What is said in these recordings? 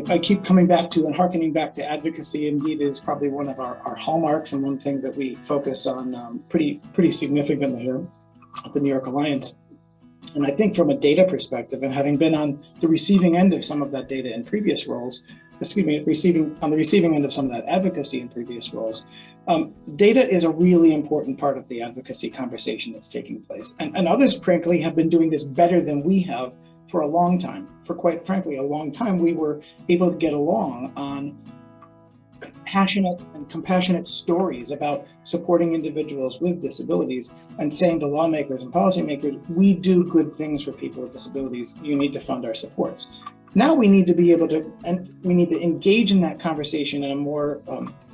I keep coming back to and hearkening back to advocacy. Indeed, is probably one of our hallmarks and one thing that we focus on pretty significantly here at the New York Alliance. And I think from a data perspective, and having been on the receiving end of some of that data in previous roles, on the receiving end of some of that advocacy in previous roles, data is a really important part of the advocacy conversation that's taking place. And others, frankly, have been doing this better than we have for a long time. For quite frankly, a long time, we were able to get along on passionate and compassionate stories about supporting individuals with disabilities and saying to lawmakers and policymakers, we do good things for people with disabilities, you need to fund our supports. Now we need to be able to, and we need to engage in that conversation in a more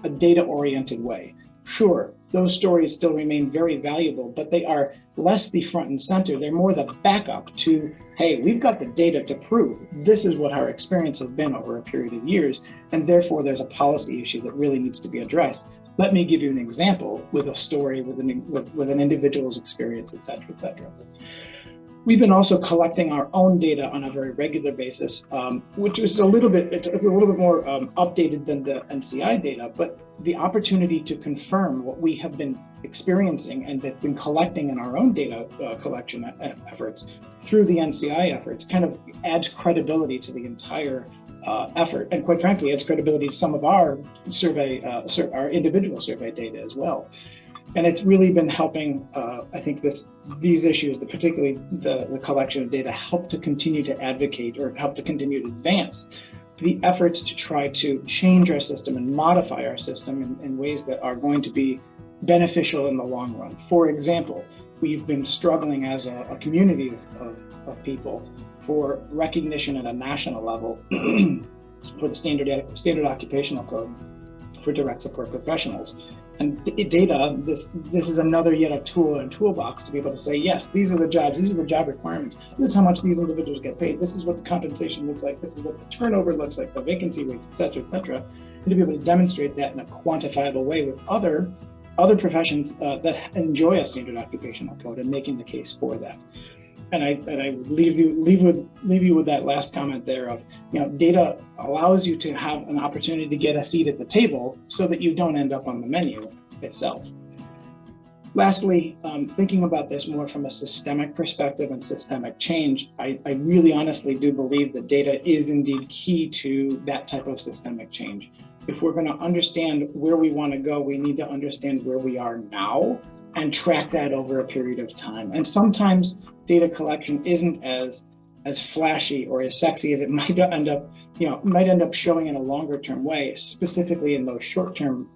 a data-oriented way. Sure, those stories still remain very valuable, but they are less the front and center. They're more the backup to, hey, we've got the data to prove this is what our experience has been over a period of years, and therefore there's a policy issue that really needs to be addressed. Let me give you an example with a story, with an individual's experience, et cetera, et cetera. We've been also collecting our own data on a very regular basis, which is a little bit more updated than the NCI data, but the opportunity to confirm what we have been experiencing and have been collecting in our own data collection efforts through the NCI efforts kind of adds credibility to the entire effort, and quite frankly, adds credibility to some of our our individual survey data as well. And it's really been helping, I think these issues, particularly the collection of data, help to continue to advocate or help to continue to advance the efforts to try to change our system and modify our system in ways that are going to be beneficial in the long run. For example, we've been struggling as a community of people for recognition at a national level for the standard occupational code for direct support professionals. And data, this is another yet a tool in a toolbox to be able to say, yes, these are the jobs, these are the job requirements, this is how much these individuals get paid, this is what the compensation looks like, this is what the turnover looks like, the vacancy rates, et cetera, and to be able to demonstrate that in a quantifiable way with other professions that enjoy a standard occupational code and making the case for that. And I would leave you with that last comment there of, data allows you to have an opportunity to get a seat at the table so that you don't end up on the menu itself. Lastly, thinking about this more from a systemic perspective and systemic change, I really honestly do believe that data is indeed key to that type of systemic change. If we're going to understand where we want to go, we need to understand where we are now and track that over a period of time. And sometimes data collection isn't as flashy or as sexy as it might end up showing in a longer term way, specifically in those short term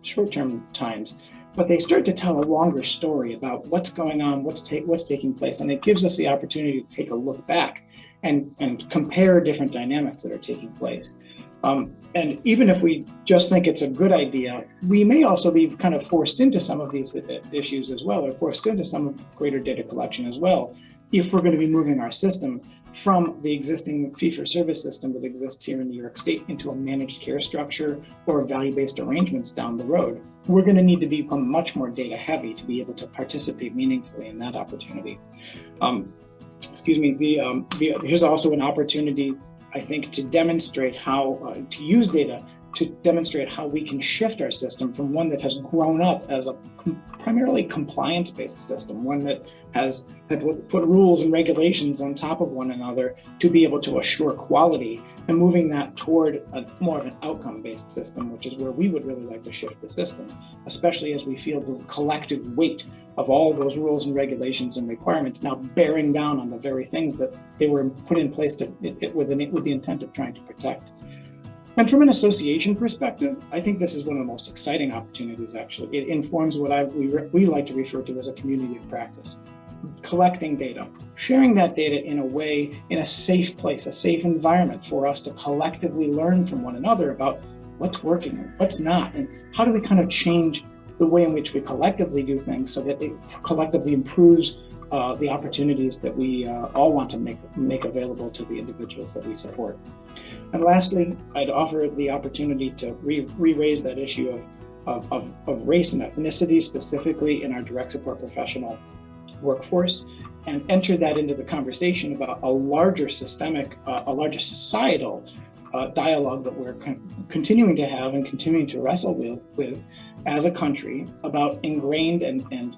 times. But they start to tell a longer story about what's going on, what's taking place, and it gives us the opportunity to take a look back and compare different dynamics that are taking place. And even if we just think it's a good idea, we may also be kind of forced into some of these issues as well, or forced into some greater data collection as well, if we're going to be moving our system from the existing fee-for-service system that exists here in New York State into a managed care structure or value-based arrangements down the road. We're going to need to become much more data heavy to be able to participate meaningfully in that opportunity. Here's also an opportunity, I think, to demonstrate how to use data to demonstrate how we can shift our system from one that has grown up as a primarily compliance-based system, one that has put rules and regulations on top of one another to be able to assure quality, and moving that toward more of an outcome-based system, which is where we would really like to shift the system, especially as we feel the collective weight of all those rules and regulations and requirements now bearing down on the very things that they were put in place with the intent of trying to protect. And from an association perspective, I think this is one of the most exciting opportunities, actually. It informs what we like to refer to as a community of practice. Collecting data, sharing that data in a way, in a safe place, a safe environment for us to collectively learn from one another about what's working and what's not, and how do we kind of change the way in which we collectively do things so that it collectively improves the opportunities that we all want to make available to the individuals that we support. And lastly, I'd offer the opportunity to re-raise that issue of race and ethnicity, specifically in our direct support professional workforce, and enter that into the conversation about a larger systemic, a larger societal dialogue that we're continuing to have and continuing to wrestle with as a country about ingrained and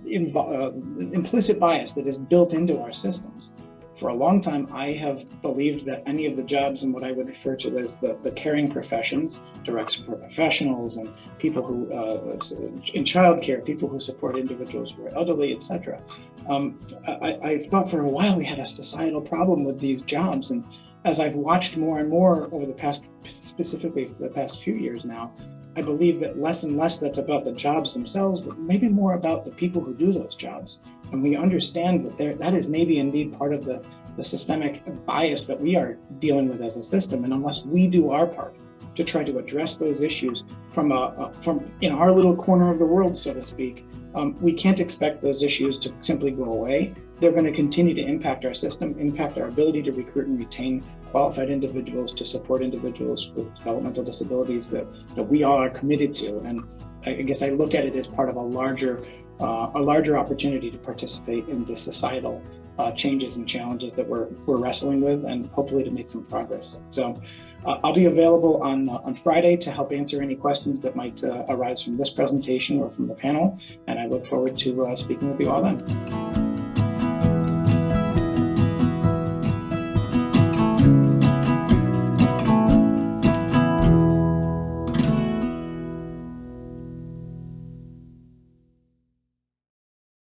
implicit bias that is built into our systems. For a long time, I have believed that any of the jobs in what I would refer to as the caring professions, direct support professionals and people who, in childcare, people who support individuals who are elderly, etc. I thought for a while we had a societal problem with these jobs. And as I've watched more and more over the past, specifically for the past few years now, I believe that less and less that's about the jobs themselves, but maybe more about the people who do those jobs. And we understand that that is maybe indeed part of the systemic bias that we are dealing with as a system. And unless we do our part to try to address those issues from in our little corner of the world, so to speak, we can't expect those issues to simply go away. They're going to continue to impact our system, impact our ability to recruit and retain qualified individuals, to support individuals with developmental disabilities that we all are committed to. And I guess I look at it as part of a larger opportunity to participate in the societal changes and challenges that we're wrestling with, and hopefully to make some progress. So I'll be available on Friday to help answer any questions that might arise from this presentation or from the panel, and I look forward to speaking with you all then.